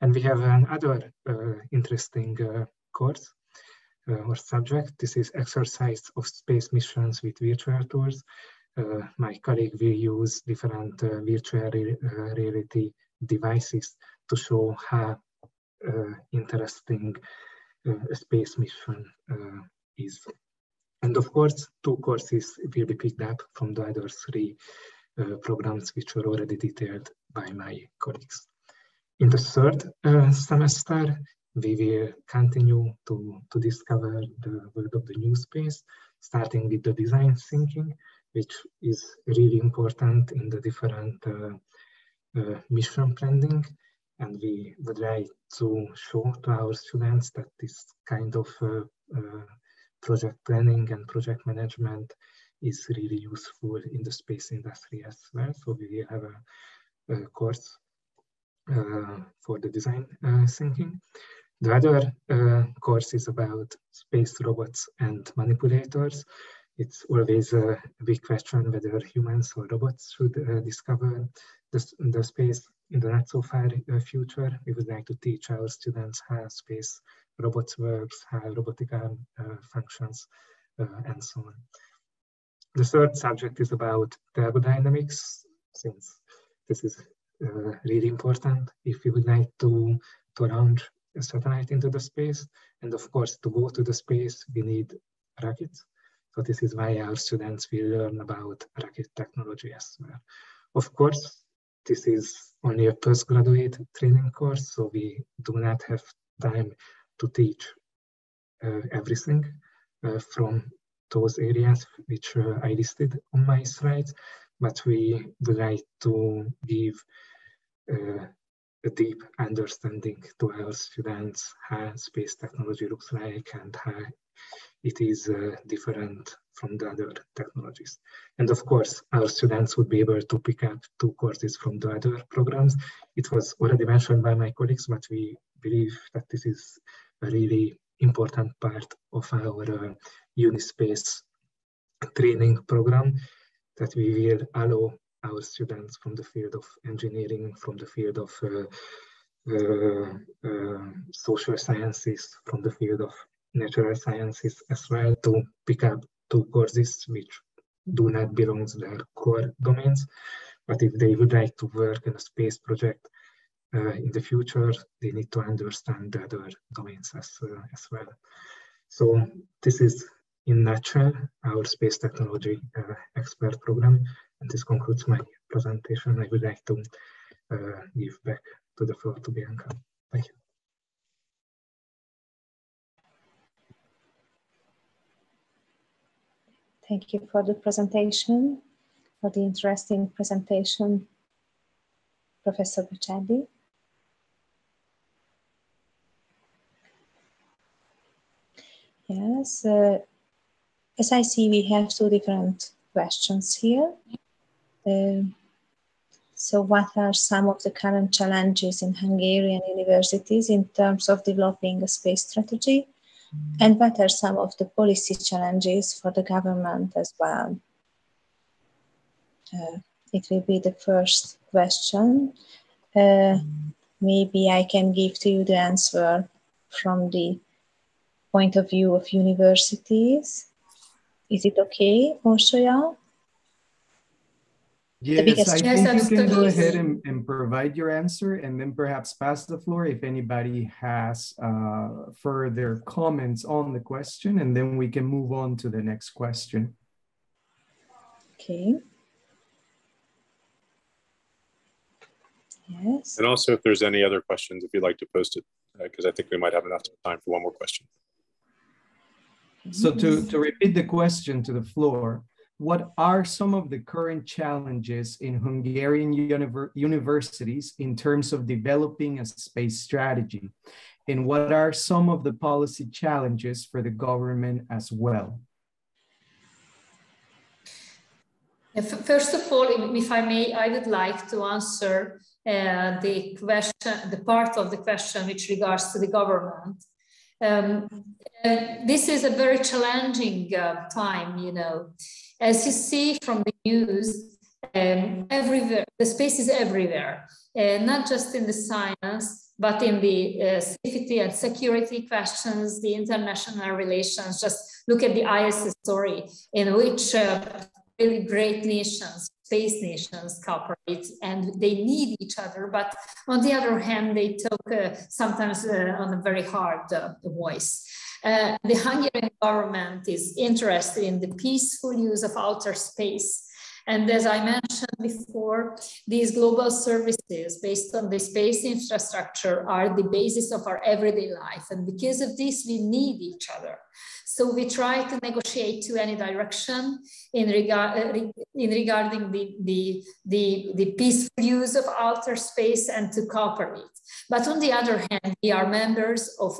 Speaker 7: And we have another interesting course or subject. This is exercise of space missions with virtual tours. My colleague will use different virtual reality devices to show how interesting a space mission is. And of course, 2 courses will be picked up from the other 3 programs, which were already detailed by my colleagues. In the third semester, we will continue to discover the world of the new space, starting with the design thinking, which is really important in the different mission planning. And we would like to show to our students that this kind of project planning and project management is really useful in the space industry as well. So we will have a course for the design thinking. The other course is about space robots and manipulators. It's always a big question whether humans or robots should discover the space in the not so far future. We would like to teach our students how space robots works, how robotic arm functions, and so on. The third subject is about thermodynamics, since this is really important if we would like to launch a satellite into the space. And of course, to go to the space, we need rockets. So this is why our students will learn about rocket technology as well. Of course, this is only a postgraduate training course, so we do not have time to teach everything from those areas which I listed on my slides, but we would like to give a deep understanding to our students how space technology looks like and how it is different from the other technologies. And of course, our students would be able to pick up 2 courses from the other programs. It was already mentioned by my colleagues, but we believe that this is a really important part of our UniSpace training program, that we will allow our students from the field of engineering, from the field of social sciences, from the field of natural sciences as well, to pick up 2 courses which do not belong to their core domains. But if they would like to work in a space project in the future, they need to understand the other domains as well. So this is, in a nutshell, our space technology expert program. And this concludes my presentation. I would like to give back to the floor to Bianca. Thank you.
Speaker 4: Thank you for the presentation, for the interesting presentation, Professor Baccelli. Yes, as I see, we have two different questions here. So what are some of the current challenges in Hungarian universities in terms of developing a space strategy? And what are some of the policy challenges for the government as well? It will be the first question. Maybe I can give to you the answer from the point of view of universities. Is it okay, Orsolya?
Speaker 2: Yes, I think you can go ahead
Speaker 3: absolutely.
Speaker 2: and provide your answer, and then perhaps pass the floor if anybody has further comments on the question, and then we can move on to the next question.
Speaker 4: Okay. Yes.
Speaker 1: And also, if there's any other questions, if you'd like to post it, because I think we might have enough time for one more question.
Speaker 2: So to repeat the question to the floor, what are some of the current challenges in Hungarian universities in terms of developing a space strategy? And what are some of the policy challenges for the government as well?
Speaker 3: First of all, if I may, I would like to answer the question, the part of the question which regards to the government. This is a very challenging time, you know. As you see from the news, everywhere, the space is everywhere, not just in the science, but in the safety and security questions, the international relations. Just look at the ISS story, in which really great nations, space nations, cooperate, and they need each other. But on the other hand, they talk sometimes on a very hard voice. The Hungarian government is interested in the peaceful use of outer space. And as I mentioned before, these global services based on the space infrastructure are the basis of our everyday life. And because of this, we need each other. So we try to negotiate to any direction in regarding the peaceful use of outer space and to cooperate. But on the other hand, we are members of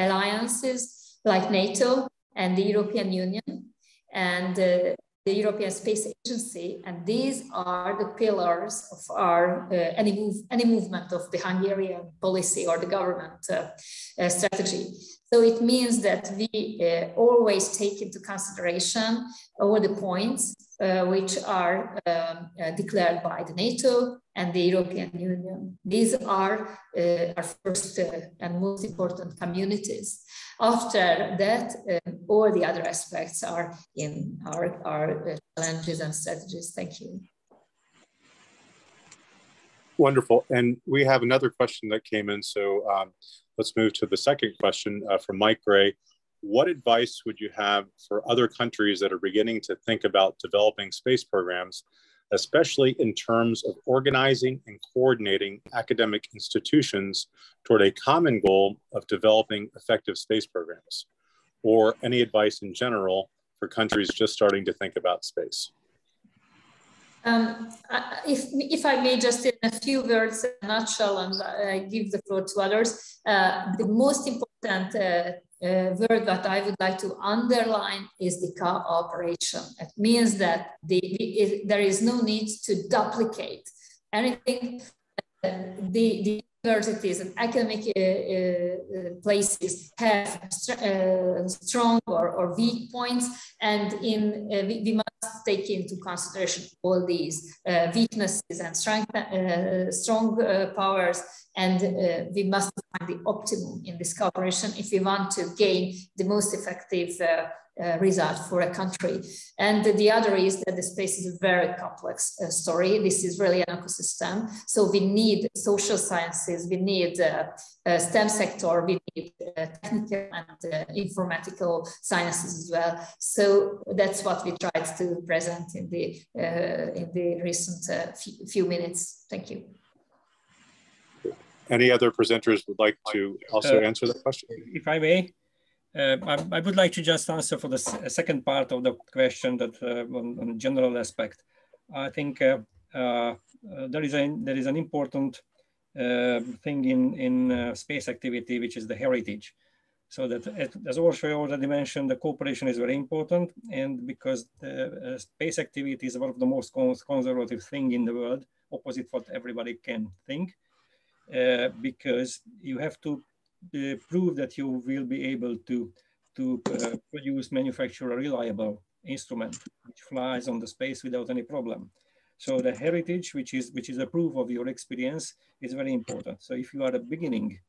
Speaker 3: alliances like NATO and the European Union and the European Space Agency, and these are the pillars of our any movement of the Hungarian policy or the government strategy. So it means that we always take into consideration all the points which are declared by the NATO and the European Union. These are our first and most important communities. After that, all the other aspects are in our challenges and strategies. Thank you.
Speaker 1: Wonderful. And we have another question that came in. So let's move to the second question from Mike Gray. What advice would you have for other countries that are beginning to think about developing space programs, especially in terms of organizing and coordinating academic institutions toward a common goal of developing effective space programs? Or any advice in general for countries just starting to think about space?
Speaker 3: If I may, just in a few words, in a nutshell, and give the floor to others, the most important word that I would like to underline is the cooperation. It means that there is no need to duplicate anything. The universities and academic places have strong or weak points, and we must take into consideration all these weaknesses and strong powers, and we must find the optimum in this cooperation if we want to gain the most effective result for a country. And the other is that the space is a very complex story. This is really an ecosystem. So we need social sciences, we need STEM sector, we need technical and informatical sciences as well. So that's what we tried to present in the recent few minutes. Thank you.
Speaker 1: Any other presenters would like to also answer that question?
Speaker 6: If I may, I would like to just answer for the second part of the question that on general aspect. I think there is an important thing in space activity, which is the heritage. So that, as Orsoly already mentioned, the cooperation is very important, and because space activity is one of the most conservative thing in the world, opposite what everybody can think, because you have to prove that you will be able to produce, manufacture a reliable instrument which flies on the space without any problem. So the heritage, which is a proof of your experience, is very important. So if you are a beginner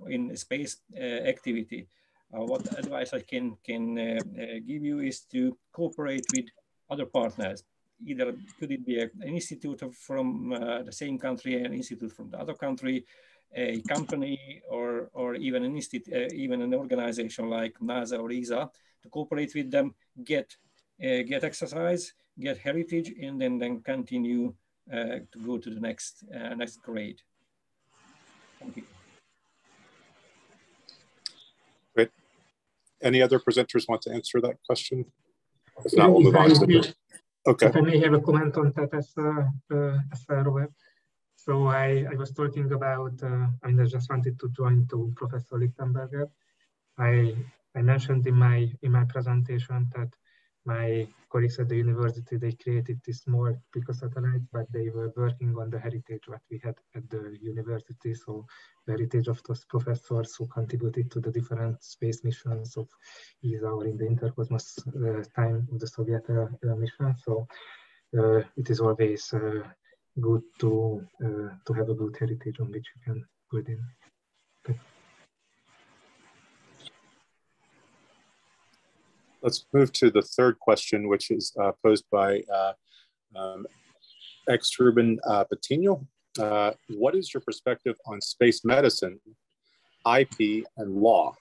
Speaker 6: in space activity, what advice I can give you is to cooperate with other partners. Either could it be an institute from the same country, an institute from the other country, a company, or even an institute, even an organization like NASA or ESA, to cooperate with them, get exercise, get heritage, and then continue to go to the next grade. Thank you.
Speaker 1: Great. Any other presenters want to answer that question? If not, we'll move on to the okay.
Speaker 7: If I may have a comment on that as Robert. So I was talking about, I just wanted to join to Professor Lichtenberger. I mentioned in my presentation that my colleagues at the university, they created this small picosatellites, but they were working on the heritage what we had at the university. So the heritage of those professors who contributed to the different space missions of ESA or in the intercosmos time of the Soviet mission. So it is always good to have a good heritage on which you can put in. Okay.
Speaker 1: Let's move to the third question, which is posed by Ruben Patino. What is your perspective on space medicine, IP, and law?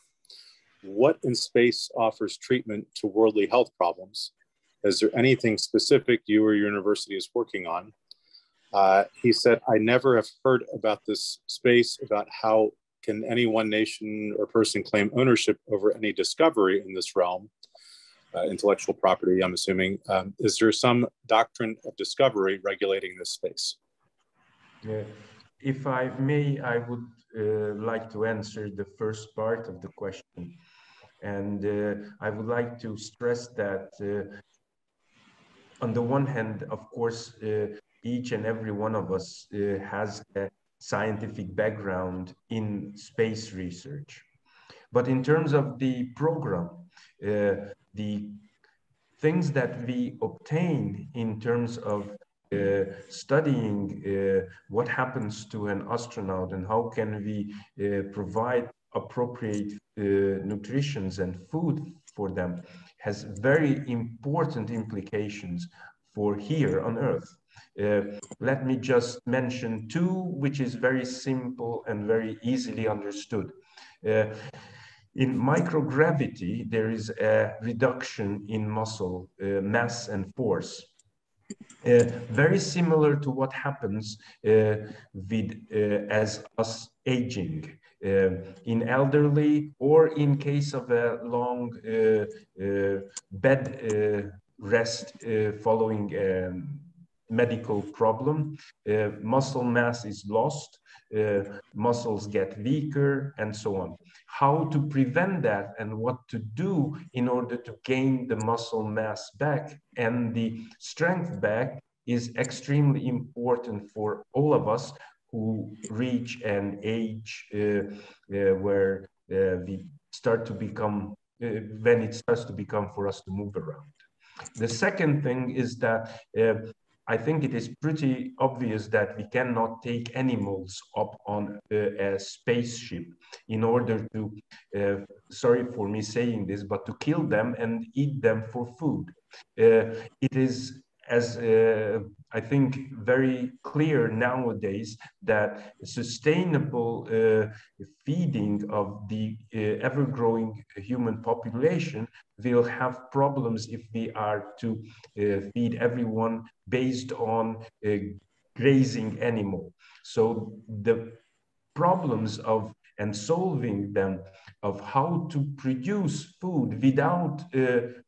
Speaker 1: What in space offers treatment to worldly health problems? Is there anything specific you or your university is working on? He said, I never have heard about this space, about how can any one nation or person claim ownership over any discovery in this realm. Intellectual property, I'm assuming. Is there some doctrine of discovery regulating this space?
Speaker 5: If I may, I would like to answer the first part of the question. And I would like to stress that on the one hand, of course, each and every one of us has a scientific background in space research. But in terms of the program, the things that we obtain in terms of studying what happens to an astronaut and how can we provide appropriate nutritions and food for them has very important implications for here on Earth. Let me just mention two, which is very simple and very easily understood. In microgravity, there is a reduction in muscle mass and force. Very similar to what happens with as us aging in elderly, or in case of a long bed rest following medical problem, muscle mass is lost, muscles get weaker, and so on. How to prevent that and what to do in order to gain the muscle mass back and the strength back is extremely important for all of us who reach an age where we start to become, when it starts to become for us to move around. The second thing is that I think it is pretty obvious that we cannot take animals up on a spaceship in order to, sorry for me saying this, but to kill them and eat them for food. It is, as I think, very clear nowadays that sustainable feeding of the ever-growing human population will have problems if we are to feed everyone based on grazing animal. So the problems of and solving them of how to produce food without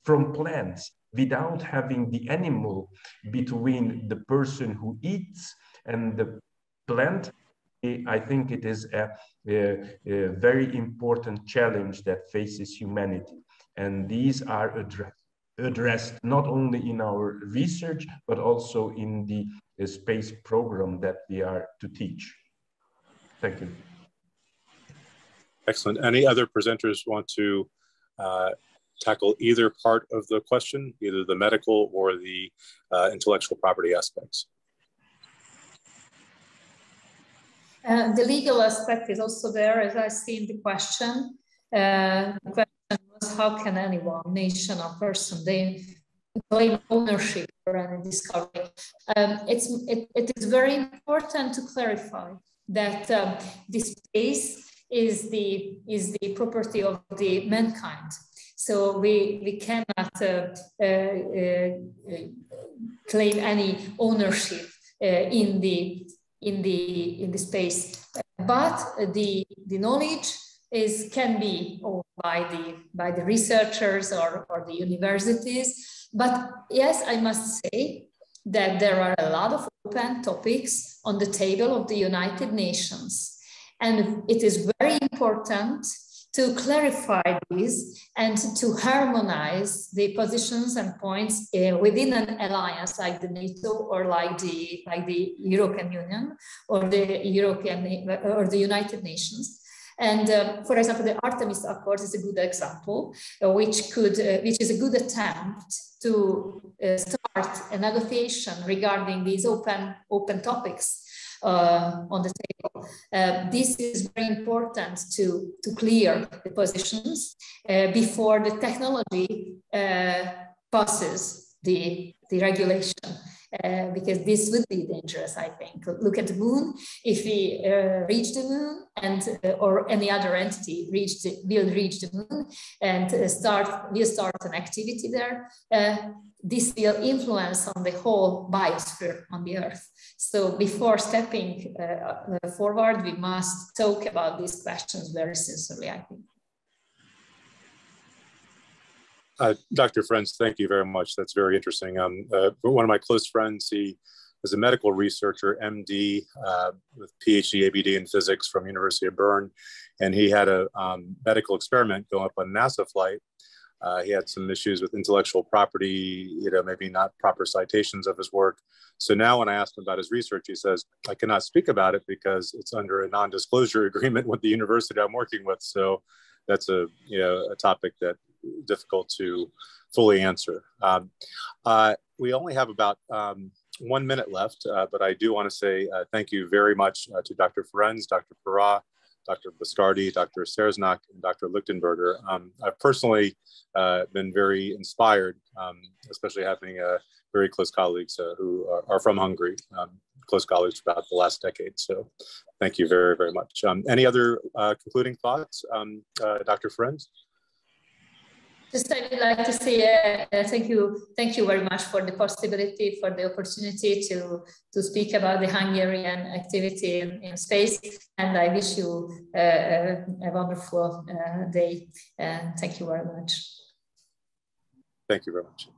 Speaker 5: from plants, without having the animal between the person who eats and the plant, I think it is a very important challenge that faces humanity. And these are addressed not only in our research, but also in the space program that we are to teach. Thank you.
Speaker 1: Excellent. Any other presenters want to tackle either part of the question, either the medical or the intellectual property aspects?
Speaker 3: The legal aspect is also there, as I see in the question. The question was, how can anyone, nation or person, they claim ownership for any discovery? It is very important to clarify that this space is the property of the mankind. So we cannot claim any ownership in the space, but the knowledge can be owned by the researchers or the universities. But yes, I must say that there are a lot of open topics on the table of the United Nations. And it is very important to clarify these and to harmonize the positions and points within an alliance like the NATO or like the European Union or the United Nations. And for example, the Artemis Accord is a good example, which is a good attempt to start a negotiation regarding these open topics on the table. This is very important to clear the positions before the technology passes the regulation. Because this would be dangerous, I think. Look at the moon. If we reach the moon or any other entity will reach the moon and will start an activity there, this will influence on the whole biosphere on the Earth. So before stepping forward, we must talk about these questions very sincerely, I think.
Speaker 1: Dr. Frenz, thank you very much. That's very interesting. One of my close friends, he is a medical researcher, MD, with PhD, ABD in physics from University of Bern. And he had a medical experiment go up on a NASA flight. He had some issues with intellectual property, maybe not proper citations of his work. So now when I asked him about his research, he says, I cannot speak about it because it's under a non-disclosure agreement with the university I'm working with. So that's a topic that difficult to fully answer. We only have about 1 minute left, but I do want to say thank you very much to Dr. Frenz, Dr. Perra, Dr. Bastardi, Dr. Serznak, and Dr. Lichtenberger. I've personally been very inspired, especially having very close colleagues who are from Hungary, close colleagues for about the last decade. So thank you very, very much. Any other concluding thoughts, Dr. Frenz?
Speaker 3: Just I would like to say thank you very much for the possibility, for the opportunity to speak about the Hungarian activity in space, and I wish you a wonderful day. Thank you very much.
Speaker 1: Thank you very much.